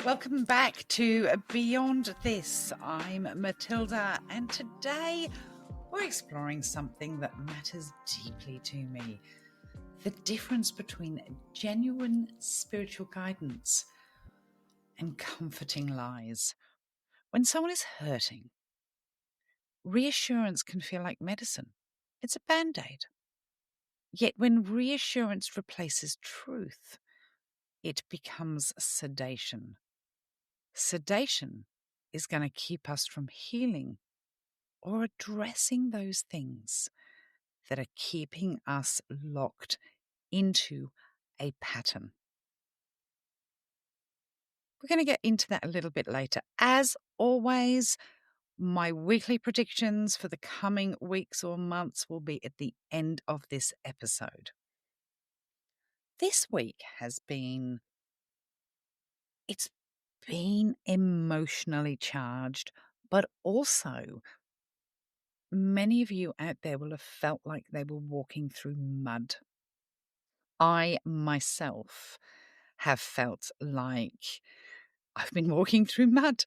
Welcome back to Beyond This. I'm Matilda, and today we're exploring something that matters deeply to me: the difference between genuine spiritual guidance and comforting lies. When someone is hurting, reassurance can feel like medicine. It's a band-aid. Yet when reassurance replaces truth, it becomes sedation. Sedation is going to keep us from healing or addressing those things that are keeping us locked into a pattern. We're going to get into that a little bit later. As always, my weekly predictions for the coming weeks or months will be at the end of this episode. This week it's been emotionally charged, but also many of you out there will have felt like they were walking through mud. I myself have felt like I've been walking through mud.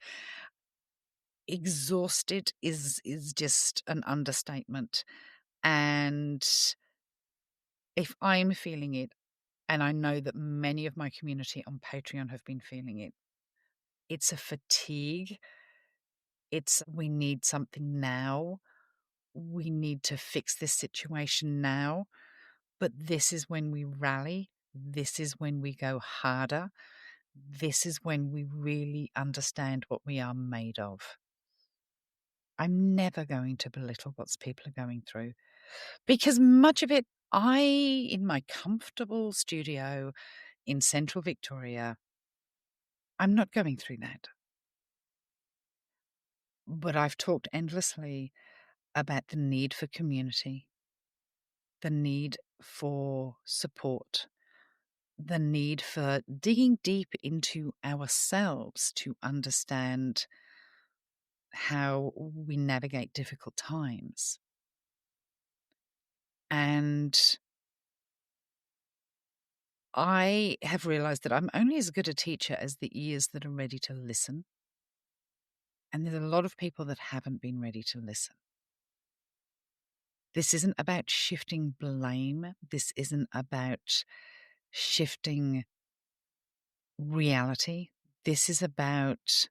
Exhausted is just an understatement. And if I'm feeling it, and I know that many of my community on Patreon have been feeling it, it's a fatigue. It's we need something now. We need to fix this situation now. But this is when we rally. This is when we go harder. This is when we really understand what we are made of. I'm never going to belittle what people are going through, because much of it, in my comfortable studio in central Victoria, I'm not going through that. But I've talked endlessly about the need for community, the need for support, the need for digging deep into ourselves to understand how we navigate difficult times. And I have realized that I'm only as good a teacher as the ears that are ready to listen. And there's a lot of people that haven't been ready to listen. This isn't about shifting blame. This isn't about shifting reality. This is about,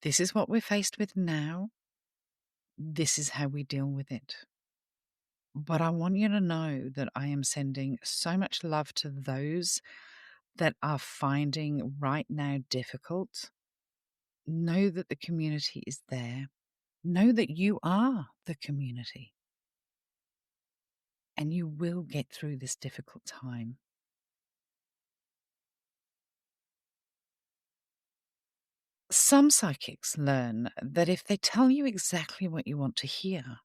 this is what we're faced with now. This is how we deal with it. But I want you to know that I am sending so much love to those that are finding right now difficult. Know that the community is there. Know that you are the community. And you will get through this difficult time. Some psychics learn that if they tell you exactly what you want to hear,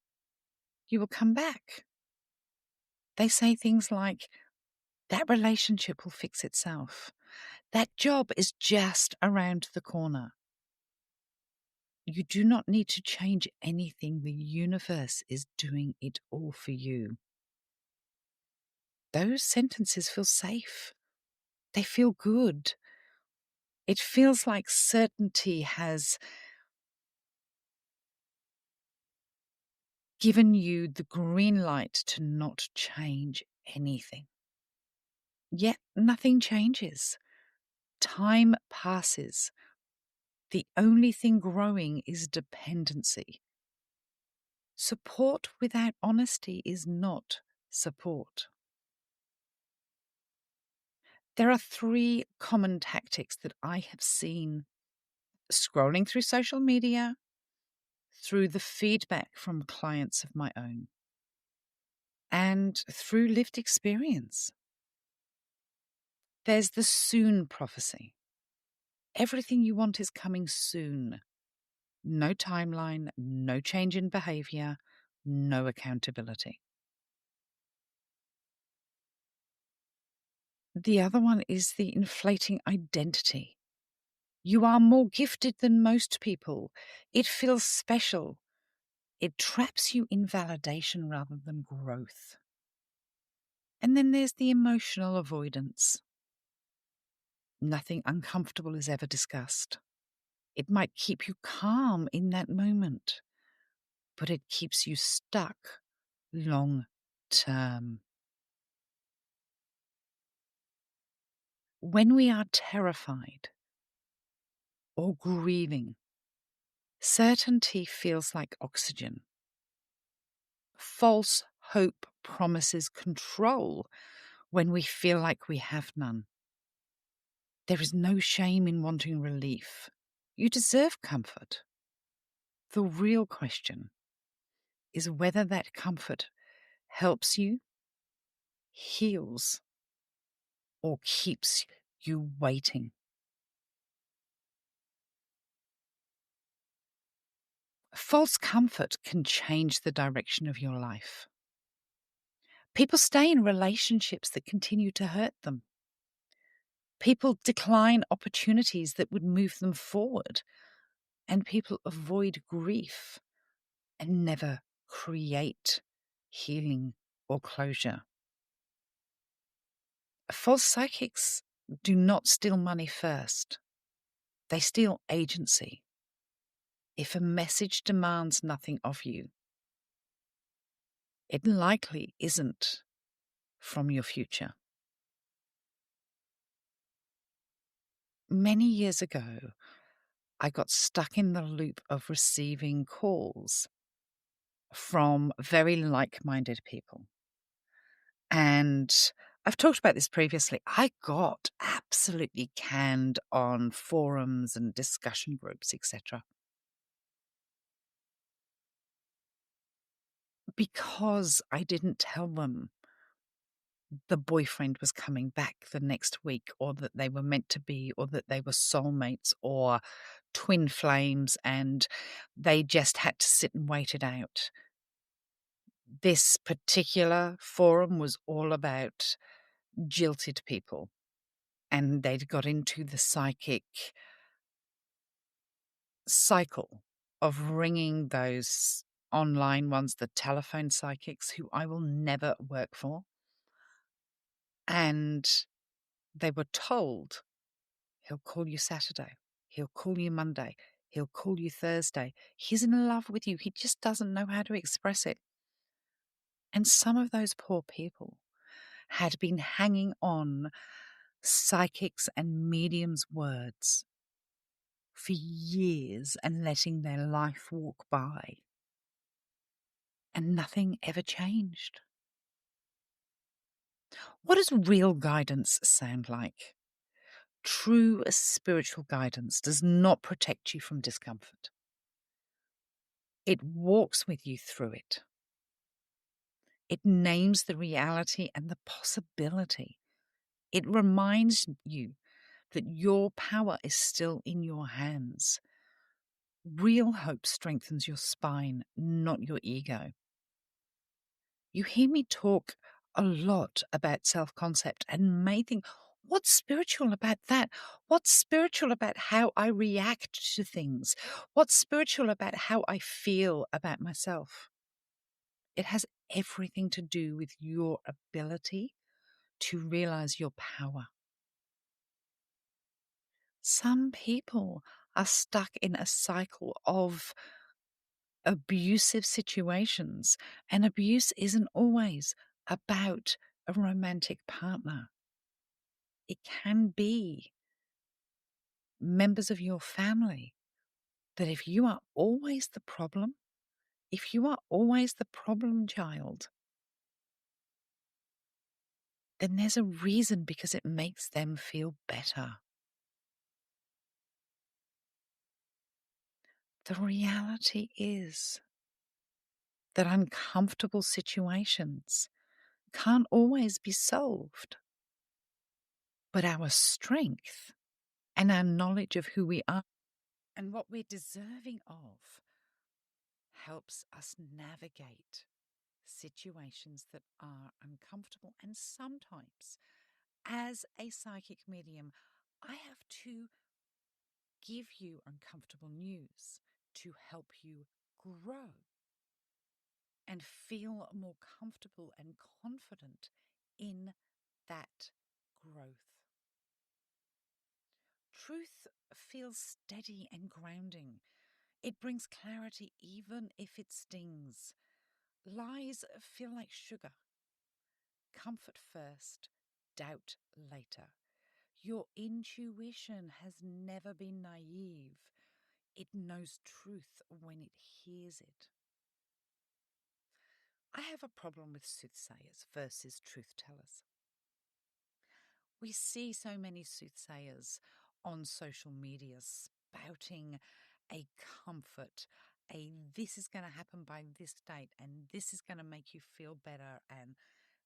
you will come back. They say things like, that relationship will fix itself. That job is just around the corner. You do not need to change anything. The universe is doing it all for you. Those sentences feel safe. They feel good. It feels like certainty has given you the green light to not change anything. Yet nothing changes. Time passes. The only thing growing is dependency. Support without honesty is not support. There are 3 common tactics that I have seen scrolling through social media, through the feedback from clients of my own, and through lived experience. There's the soon prophecy. Everything you want is coming soon. No timeline, no change in behavior, no accountability. The other one is the inflating identity. You are more gifted than most people. It feels special. It traps you in validation rather than growth. And then there's the emotional avoidance. Nothing uncomfortable is ever discussed. It might keep you calm in that moment, but it keeps you stuck long term. When we are terrified or grieving, certainty feels like oxygen. False hope promises control when we feel like we have none. There is no shame in wanting relief. You deserve comfort. The real question is whether that comfort helps you, heals, or keeps you waiting. False comfort can change the direction of your life. People stay in relationships that continue to hurt them. People decline opportunities that would move them forward. And people avoid grief and never create healing or closure. False psychics do not steal money first. They steal agency. If a message demands nothing of you, it likely isn't from your future. Many years ago, I got stuck in the loop of receiving calls from very like-minded people. And I've talked about this previously. I got absolutely canned on forums and discussion groups, etc., because I didn't tell them the boyfriend was coming back the next week, or that they were meant to be, or that they were soulmates or twin flames, and they just had to sit and wait it out. This particular forum was all about jilted people, and they'd got into the psychic cycle of ringing those online ones, the telephone psychics, who I will never work for. And they were told, he'll call you Saturday, he'll call you Monday, he'll call you Thursday. He's in love with you. He just doesn't know how to express it. And some of those poor people had been hanging on psychics and mediums' words for years and letting their life walk by. And nothing ever changed. What does real guidance sound like? True spiritual guidance does not protect you from discomfort. It walks with you through it. It names the reality and the possibility. It reminds you that your power is still in your hands. Real hope strengthens your spine, not your ego. You hear me talk a lot about self-concept and may think, what's spiritual about that? What's spiritual about how I react to things? What's spiritual about how I feel about myself? It has everything to do with your ability to realize your power. Some people are stuck in a cycle of abusive situations, and abuse isn't always about a romantic partner. It can be members of your family. That if you are always the problem, if you are always the problem child, then there's a reason, because it makes them feel better. The reality is that uncomfortable situations can't always be solved. But our strength and our knowledge of who we are and what we're deserving of helps us navigate situations that are uncomfortable. And sometimes, as a psychic medium, I have to give you uncomfortable news to help you grow and feel more comfortable and confident in that growth. Truth feels steady and grounding. It brings clarity even if it stings. Lies feel like sugar. Comfort first, doubt later. Your intuition has never been naive. It knows truth when it hears it. I have a problem with soothsayers versus truth tellers. We see so many soothsayers on social media spouting a comfort, a this is going to happen by this date, and this is going to make you feel better, and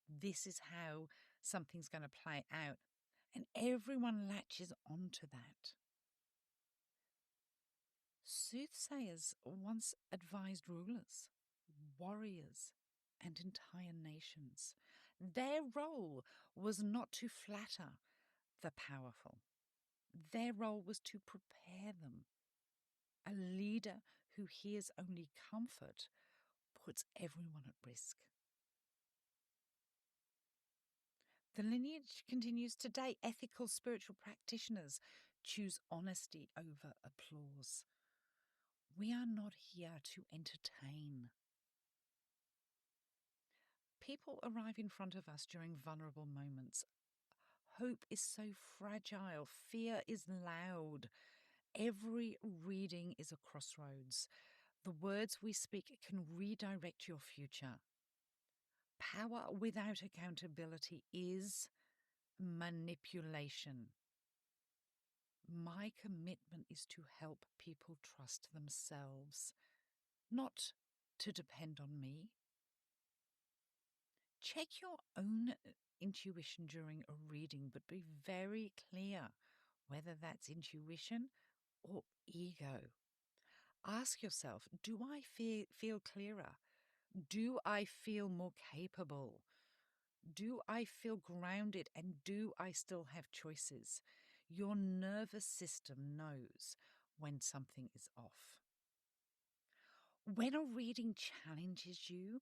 this is how something's going to play out. And everyone latches onto that. Soothsayers once advised rulers, warriors, and entire nations. Their role was not to flatter the powerful. Their role was to prepare them. A leader who hears only comfort puts everyone at risk. The lineage continues today. Ethical spiritual practitioners choose honesty over applause. We are not here to entertain. People arrive in front of us during vulnerable moments. Hope is so fragile. Fear is loud. Every reading is a crossroads. The words we speak can redirect your future. Power without accountability is manipulation. My commitment is to help people trust themselves, not to depend on me. Check your own intuition during a reading, but be very clear whether that's intuition or ego. Ask yourself, do I feel clearer? Do I feel more capable? Do I feel grounded, and do I still have choices? Your nervous system knows when something is off. When a reading challenges you,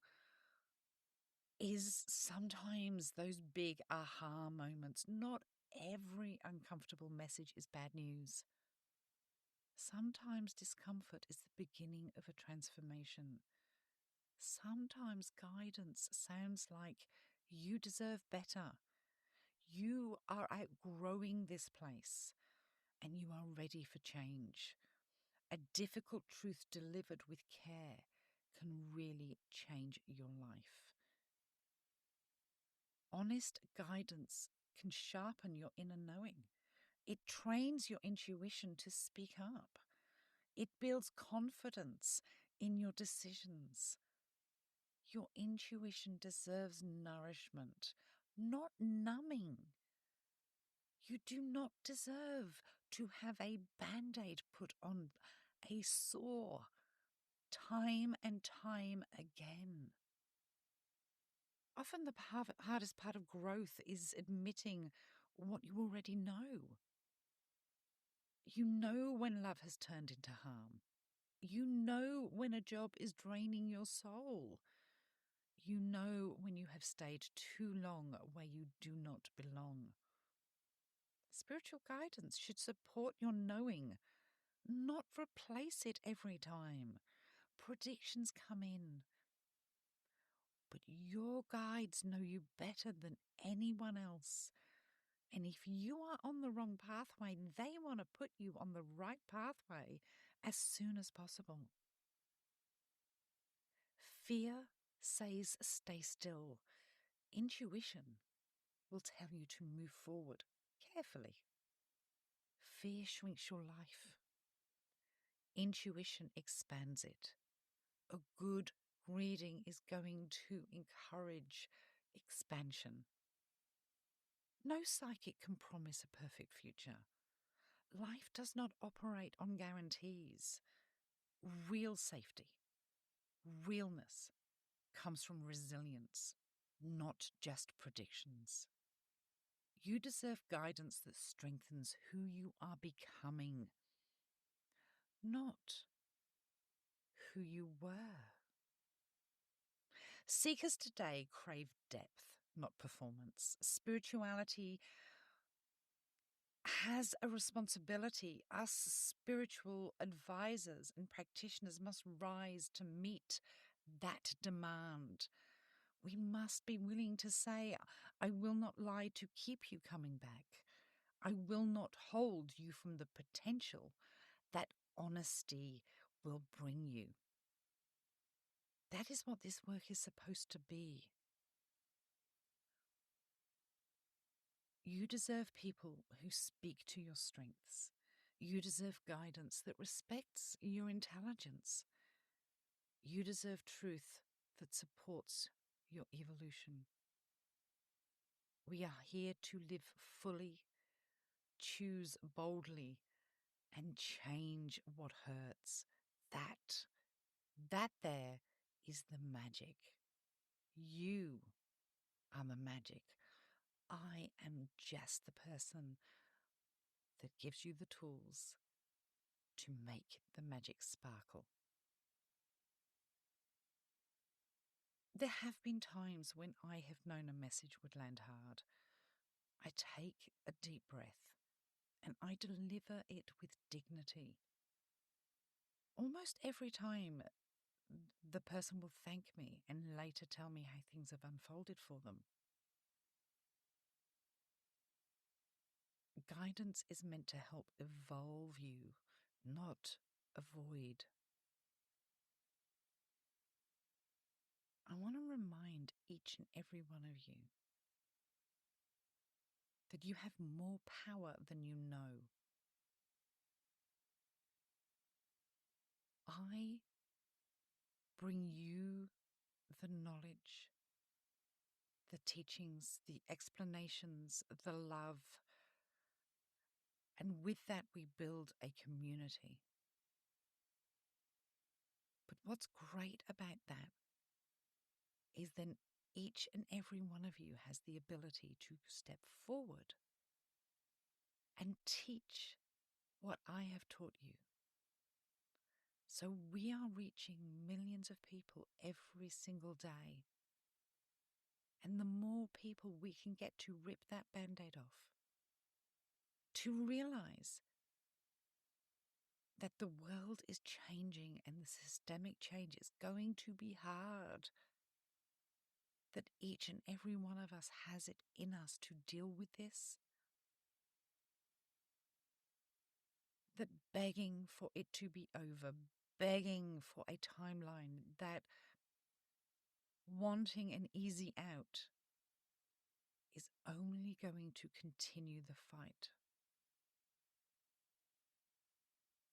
is sometimes those big aha moments. Not every uncomfortable message is bad news. Sometimes discomfort is the beginning of a transformation. Sometimes guidance sounds like you deserve better. You are outgrowing this place and you are ready for change. A difficult truth delivered with care can really change your life. Honest guidance can sharpen your inner knowing. It trains your intuition to speak up. It builds confidence in your decisions. Your intuition deserves nourishment, not numbing. You do not deserve to have a band-aid put on a sore time and time again. Often the hardest part of growth is admitting what you already know. You know when love has turned into harm. You know when a job is draining your soul. You know when you have stayed too long where you do not belong. Spiritual guidance should support your knowing, not replace it every time. Predictions come in, but your guides know you better than anyone else. And if you are on the wrong pathway, they want to put you on the right pathway as soon as possible. Fear says stay still. Intuition will tell you to move forward carefully. Fear shrinks your life. Intuition expands it. A good reading is going to encourage expansion. No psychic can promise a perfect future. Life does not operate on guarantees. Real safety, realness comes from resilience, not just predictions. You deserve guidance that strengthens who you are becoming, not who you were. Seekers today crave depth, not performance. Spirituality has a responsibility. Us spiritual advisors and practitioners must rise to meet that demand. We must be willing to say, I will not lie to keep you coming back. I will not hold you from the potential that honesty will bring you. That is what this work is supposed to be. You deserve people who speak to your strengths. You deserve guidance that respects your intelligence. You deserve truth that supports your evolution. We are here to live fully, choose boldly, and change what hurts. That there is the magic. You are the magic. I am just the person that gives you the tools to make the magic sparkle. There have been times when I have known a message would land hard. I take a deep breath and I deliver it with dignity. Almost every time, the person will thank me and later tell me how things have unfolded for them. Guidance is meant to help evolve you, not avoid. I want to remind each and every one of you that you have more power than you know. I bring you the knowledge, the teachings, the explanations, the love, and with that we build a community. But what's great about that is then each and every one of you has the ability to step forward and teach what I have taught you. So we are reaching millions of people every single day. And the more people we can get to rip that Band-Aid off, to realize that the world is changing and the systemic change is going to be hard, that each and every one of us has it in us to deal with this, that begging for it to be over, begging for a timeline, that wanting an easy out is only going to continue the fight.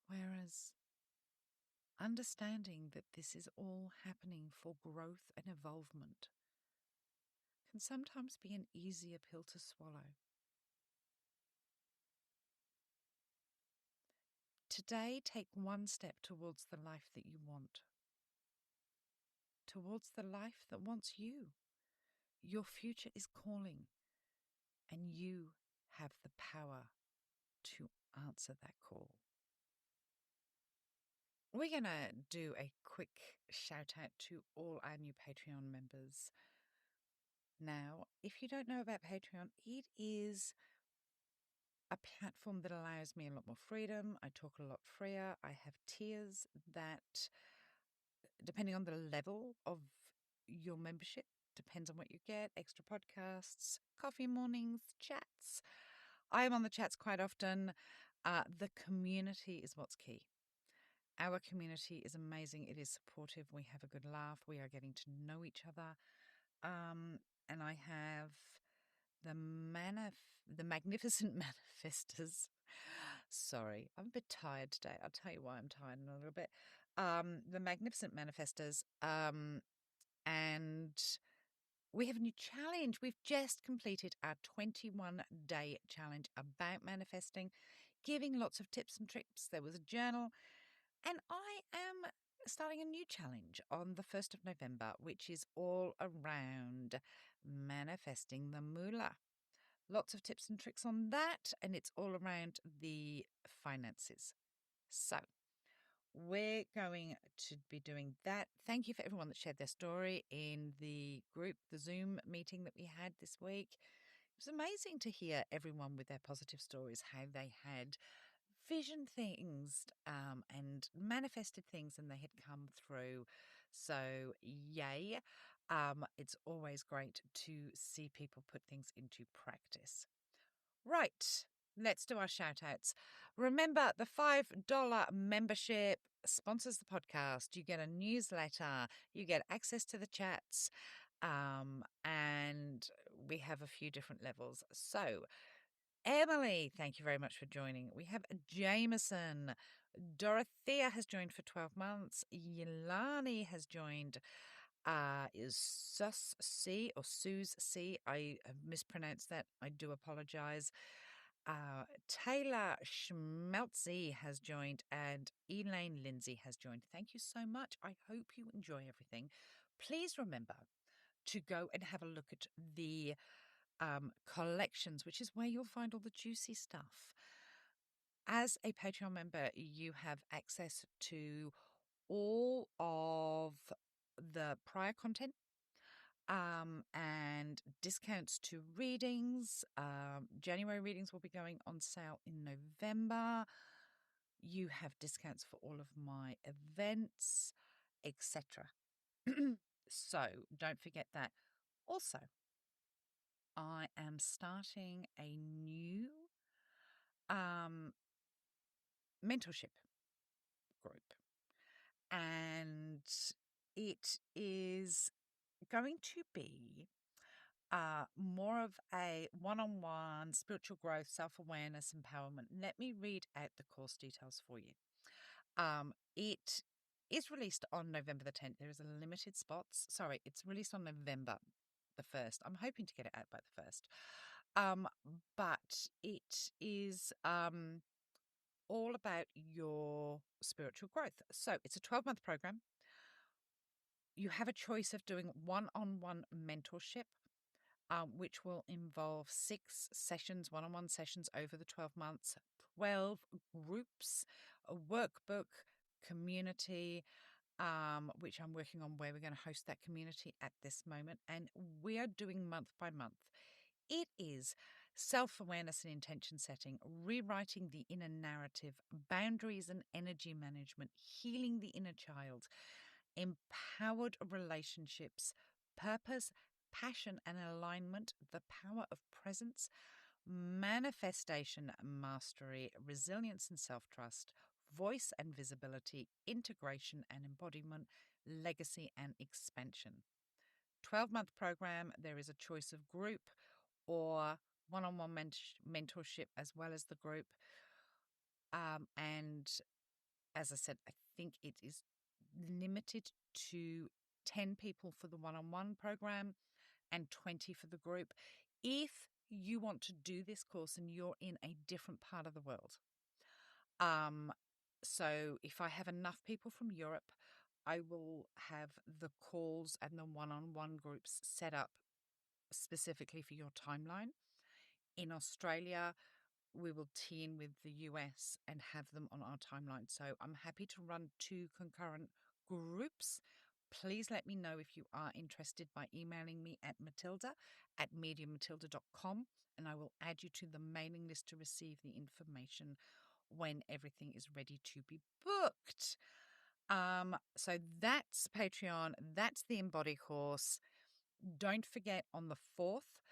Whereas understanding that this is all happening for growth and evolvement can sometimes be an easier pill to swallow. Today, take one step towards the life that you want, towards the life that wants you. Your future is calling, and you have the power to answer that call. We're going to do a quick shout out to all our new Patreon members. Now, if you don't know about Patreon, it is a platform that allows me a lot more freedom. I talk a lot freer. I have tiers that, depending on the level of your membership, depends on what you get, extra podcasts, coffee mornings, chats. I am on the chats quite often. The community is what's key. Our community is amazing. It is supportive. We have a good laugh. We are getting to know each other. And I have the magnificent manifestors. Sorry, I'm a bit tired today. I'll tell you why I'm tired in a little bit. The magnificent manifestors. And we have a new challenge. We've just completed our 21-day challenge about manifesting, giving lots of tips and tricks. There was a journal. And I am starting a new challenge on the 1st of November, which is all around manifesting the moolah. Lots of tips and tricks on that, and it's all around the finances. So we're going to be doing that. Thank you for everyone that shared their story in the group, the Zoom meeting that we had this week. It's amazing to hear everyone with their positive stories, how they had visioned things and manifested things and they had come through. So, yay. It's always great to see people put things into practice. Right. Let's do our shout outs. Remember, the $5 membership sponsors the podcast. You get a newsletter, you get access to the chats, and we have a few different levels. So, Emily, thank you very much for joining. We have Jameson. Dorothea has joined for 12 months. Yelani has joined. Is Sus C or Suze C? I have mispronounced that. I do apologize. Taylor Schmeltzy has joined and Elaine Lindsay has joined. Thank you so much. I hope you enjoy everything. Please remember to go and have a look at the collections, which is where you'll find all the juicy stuff. As a Patreon member, you have access to all of the prior content and discounts to readings. January readings will be going on sale in November. You have discounts for all of my events, etc. So don't forget that. Also, I am starting a new mentorship group, and it is going to be more of a one-on-one spiritual growth, self-awareness, empowerment. Let me read out the course details for you. It is released on November the 10th. There is a limited spots. Sorry, it's released on November the 1st. I'm hoping to get it out by the 1st. But it is all about your spiritual growth. So it's a 12-month program. You have a choice of doing one-on-one mentorship, which will involve 6 sessions, one-on-one sessions over the 12 months, 12 groups, a workbook, community, which I'm working on where we're going to host that community at this moment. And we are doing month by month. It is self-awareness and intention setting, rewriting the inner narrative, boundaries and energy management, healing the inner child, empowered relationships, purpose, passion and alignment, the power of presence, manifestation, mastery, resilience and self-trust, voice and visibility, integration and embodiment, legacy and expansion. 12-month program, there is a choice of group or one-on-one mentorship as well as the group. And as I said, I think it is limited to 10 people for the one-on-one program and 20 for the group. If you want to do this course and you're in a different part of the world, so if I have enough people from Europe, I will have the calls and the one-on-one groups set up specifically for your timeline. In Australia, we will tee in with the US and have them on our timeline. So I'm happy to run 2 concurrent groups. Please let me know if you are interested by emailing me at matilda@mediummatilda.com, and I will add you to the mailing list to receive the information when everything is ready to be booked. So that's Patreon. That's the Embody course. Don't forget on the 4th,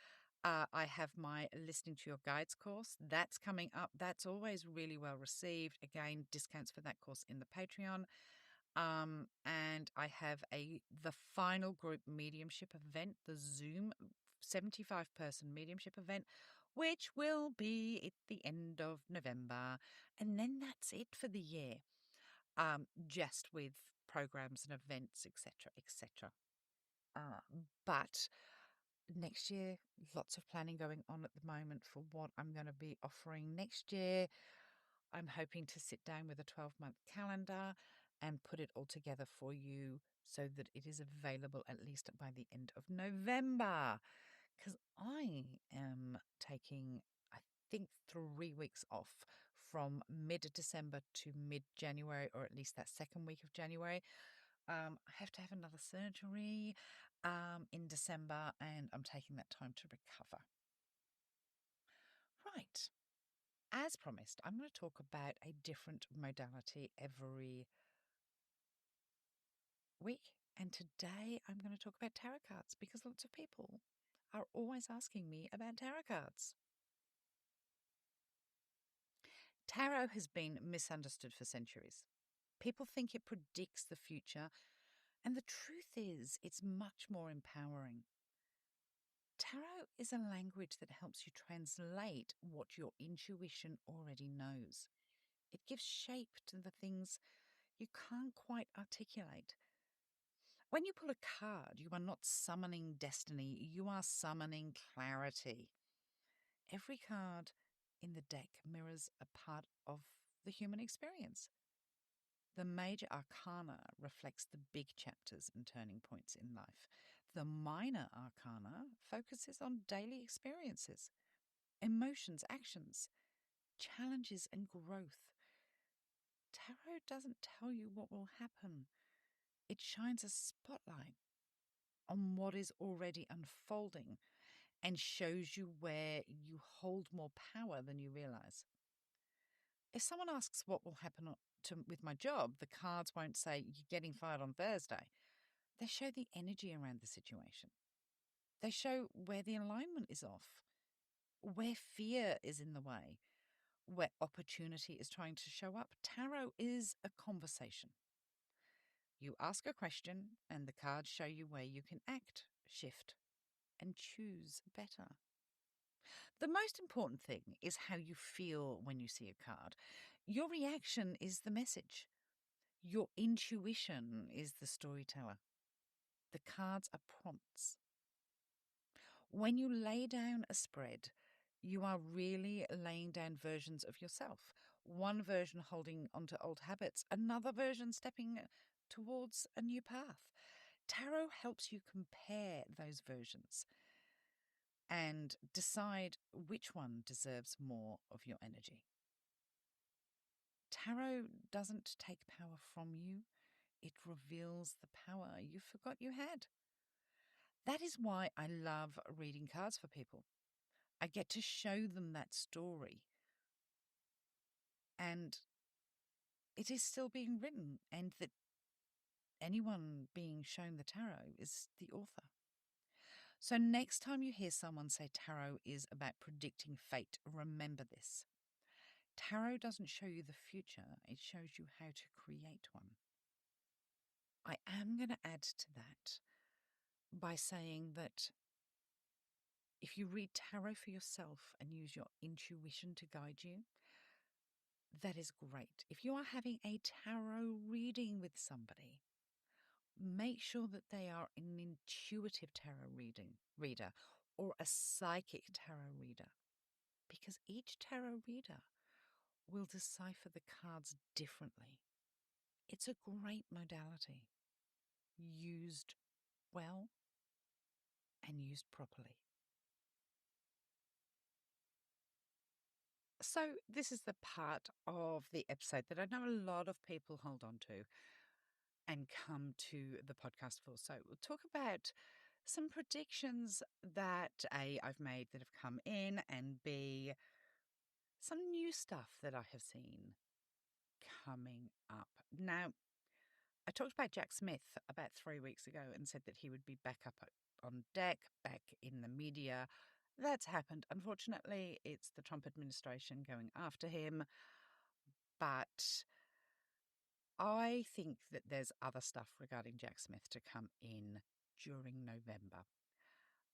I have my Listening to Your Guides course. That's coming up. That's always really well received. Again, discounts for that course in the Patreon. And I have the final group mediumship event, the Zoom 75-person mediumship event, which will be at the end of November. And then that's it for the year. Just with programs and events, etc., etc. But next year, lots of planning going on at the moment for what I'm going to be offering next year. I'm hoping to sit down with a 12-month calendar and put it all together for you so that it is available at least by the end of November. Because I am taking, I think, 3 weeks off from mid-December to mid-January, or at least that second week of January. I have to have another surgery in December, and I'm taking that time to recover. Right. As promised, I'm going to talk about a different modality every week. And today I'm going to talk about tarot cards because lots of people are always asking me about tarot cards. Tarot has been misunderstood for centuries. People think it predicts the future, and the truth is, it's much more empowering. Tarot is a language that helps you translate what your intuition already knows. It gives shape to the things you can't quite articulate. When you pull a card, you are not summoning destiny, you are summoning clarity. Every card in the deck mirrors a part of the human experience. The major arcana reflects the big chapters and turning points in life. The minor arcana focuses on daily experiences, emotions, actions, challenges, and growth. Tarot doesn't tell you what will happen. It shines a spotlight on what is already unfolding and shows you where you hold more power than you realize. If someone asks what will happen with my job, the cards won't say you're getting fired on Thursday. They show the energy around the situation. They show where the alignment is off, where fear is in the way, where opportunity is trying to show up. Tarot is a conversation. You ask a question, and the cards show you where you can act, shift, and choose better. The most important thing is how you feel when you see a card. Your reaction is the message. Your intuition is the storyteller. The cards are prompts. When you lay down a spread, you are really laying down versions of yourself. One version holding onto old habits, another version stepping towards a new path. Tarot helps you compare those versions and decide which one deserves more of your energy. Tarot doesn't take power from you. It reveals the power you forgot you had. That is why I love reading cards for people. I get to show them that story. And it is still being written, and that anyone being shown the tarot is the author. So next time you hear someone say tarot is about predicting fate, remember this. Tarot doesn't show you the future, it shows you how to create one. I am going to add to that by saying that if you read tarot for yourself and use your intuition to guide you, that is great. If you are having a tarot reading with somebody, make sure that they are an intuitive tarot reader or a psychic tarot reader, because each tarot reader will decipher the cards differently. It's a great modality, used well and used properly. So this is the part of the episode that I know a lot of people hold on to and come to the podcast for. So we'll talk about some predictions that A, I've made that have come in, and B, some new stuff that I have seen coming up. Now, I talked about Jack Smith about 3 weeks ago and said that he would be back up on deck, back in the media. That's happened. Unfortunately, it's the Trump administration going after him. But I think that there's other stuff regarding Jack Smith to come in during November.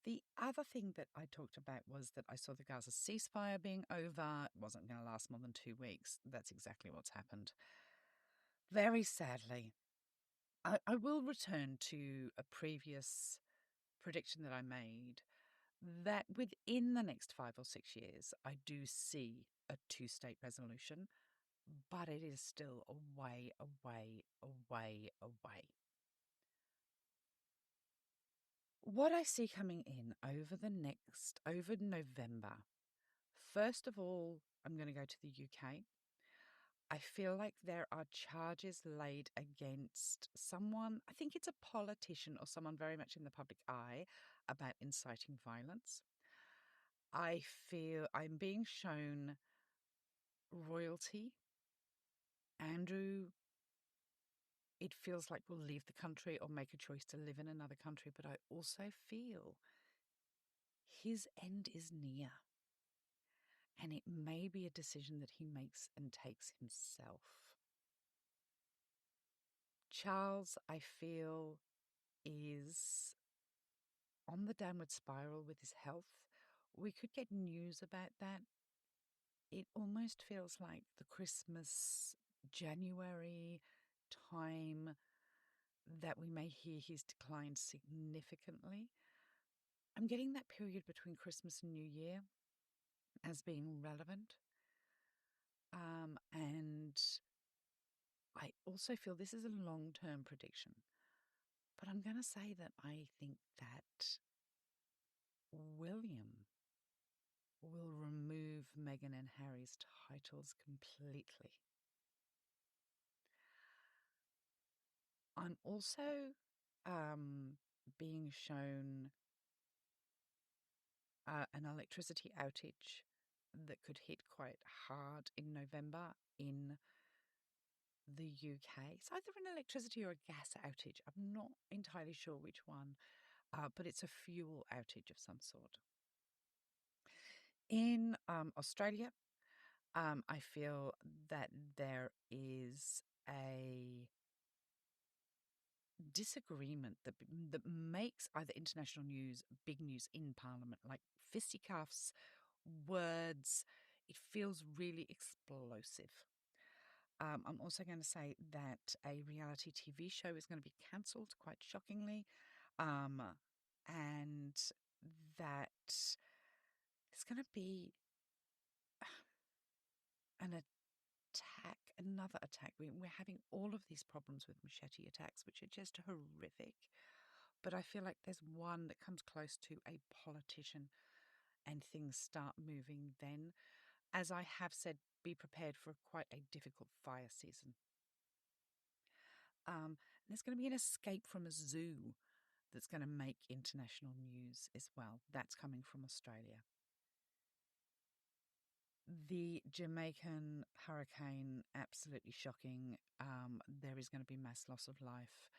The other thing that I talked about was that I saw the Gaza ceasefire being over. It wasn't going to last more than 2 weeks. That's exactly what's happened. Very sadly. I will return to a previous prediction that I made that within the next 5 or 6 years, I do see a two-state resolution, but it is still a way away, away, away. What I see coming in over November, first of all, I'm going to go to the UK. I feel like there are charges laid against someone, I think it's a politician or someone very much in the public eye, about inciting violence. I feel I'm being shown royalty. Andrew, it feels like will leave the country or make a choice to live in another country, but I also feel his end is near. And it may be a decision that he makes and takes himself. Charles, I feel, is on the downward spiral with his health. We could get news about that. It almost feels like the Christmas, January time that we may hear he's declined significantly. I'm getting that period between Christmas and New Year as being relevant. And I also feel this is a long-term prediction. But I'm going to say that I think that William will remove Meghan and Harry's titles completely. I'm also being shown an electricity outage that could hit quite hard in November in the UK. It's either an electricity or a gas outage. I'm not entirely sure which one, but it's a fuel outage of some sort. In Australia, I feel that there is a disagreement that makes either international news big news in Parliament, like fisticuffs, words. It feels really explosive. I'm also going to say that a reality TV show is going to be cancelled, quite shockingly, and that there's going to be an another attack. We're having all of these problems with machete attacks, which are just horrific. But I feel like there's one that comes close to a politician and things start moving then. As I have said, be prepared for quite a difficult fire season. There's going to be an escape from a zoo that's going to make international news as well. That's coming from Australia. The Jamaican hurricane, absolutely shocking. There is going to be mass loss of life.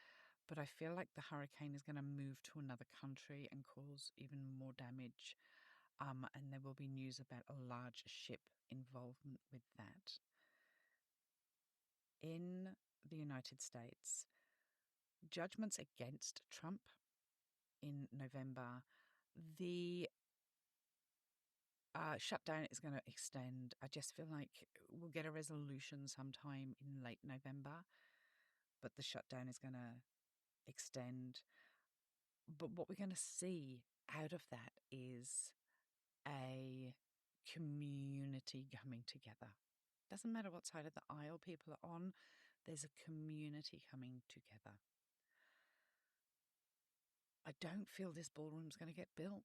But I feel like the hurricane is going to move to another country and cause even more damage. And there will be news about a large ship involvement with that. In the United States, judgments against Trump in November. The shutdown is going to extend. I just feel like we'll get a resolution sometime in late November, but the shutdown is going to extend. But what we're going to see out of that is a community coming together. Doesn't matter what side of the aisle people are on, there's a community coming together. I don't feel this ballroom's going to get built.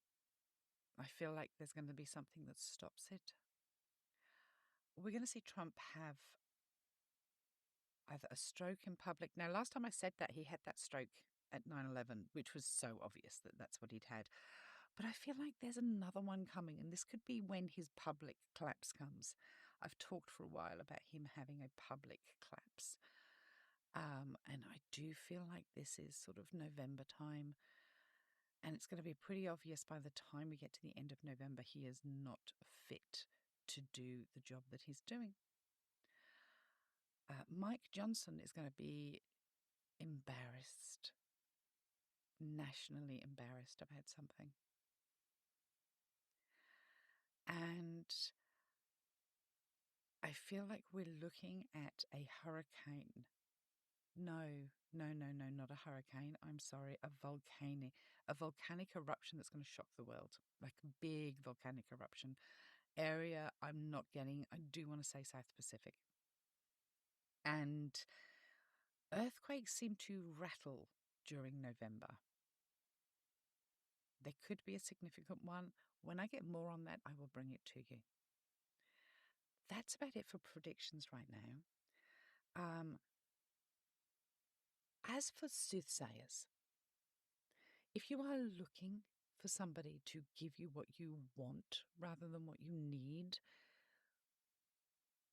I feel like there's going to be something that stops it. We're going to see Trump have either a stroke in public. Now, last time I said that, he had that stroke at 9/11, which was so obvious that that's what he'd had. But I feel like there's another one coming, and this could be when his public collapse comes. I've talked for a while about him having a public collapse. And I do feel like this is sort of November time. And it's going to be pretty obvious by the time we get to the end of November, he is not fit to do the job that he's doing. Mike Johnson is going to be embarrassed, nationally embarrassed about something. And I feel like we're looking at a hurricane. No, not a hurricane. I'm sorry, a volcanic eruption that's going to shock the world, like a big volcanic eruption. Area I'm not getting. I do want to say South Pacific. And earthquakes seem to rattle during November. There could be a significant one. When I get more on that, I will bring it to you. That's about it for predictions right now. As for soothsayers, if you are looking for for somebody to give you what you want rather than what you need,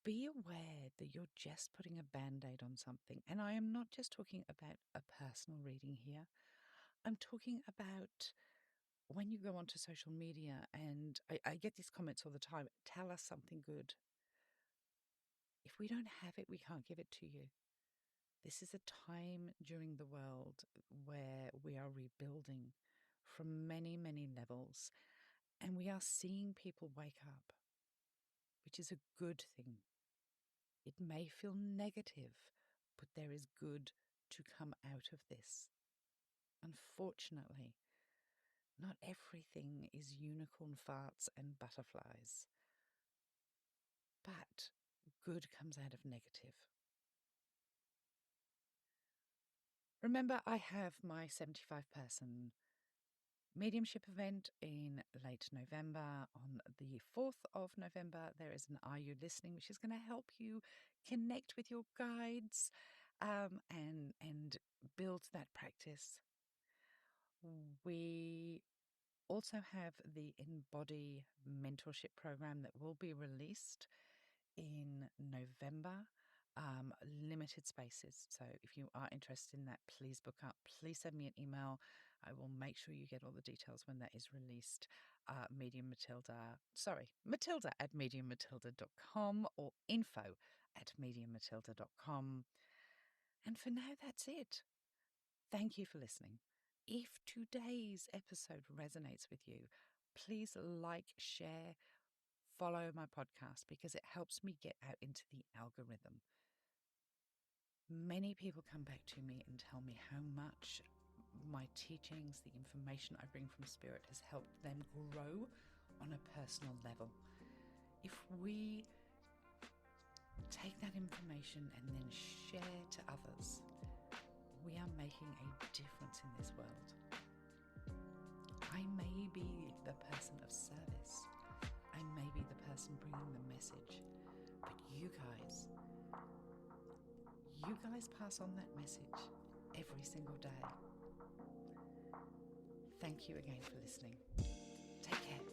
be aware that you're just putting a Band-Aid on something. And I am not just talking about a personal reading here. I'm talking about when you go onto social media, and I get these comments all the time, tell us something good. If we don't have it, we can't give it to you. This is a time during the world where we are rebuilding from many, many levels, and we are seeing people wake up, which is a good thing. It may feel negative, but there is good to come out of this. Unfortunately, not everything is unicorn farts and butterflies, but good comes out of negative. Remember, I have my 75-person mediumship event in late November. On the 4th of November, there is an Are You Listening, which is going to help you connect with your guides and build that practice. We also have the Embody mentorship program that will be released in November. Limited spaces. So if you are interested in that, please book up. Please send me an email. I will make sure you get all the details when that is released. Matilda at mediummatilda.com or info@mediummatilda.com. And for now, that's it. Thank you for listening. If today's episode resonates with you, please like, share, follow my podcast because it helps me get out into the algorithm. Many people come back to me and tell me how much my teachings, the information I bring from Spirit, has helped them grow on a personal level. If we take that information and then share to others, we are making a difference in this world. I may be the person of service. I may be the person bringing the message. But you guys pass on that message every single day. Thank you again for listening. Take care.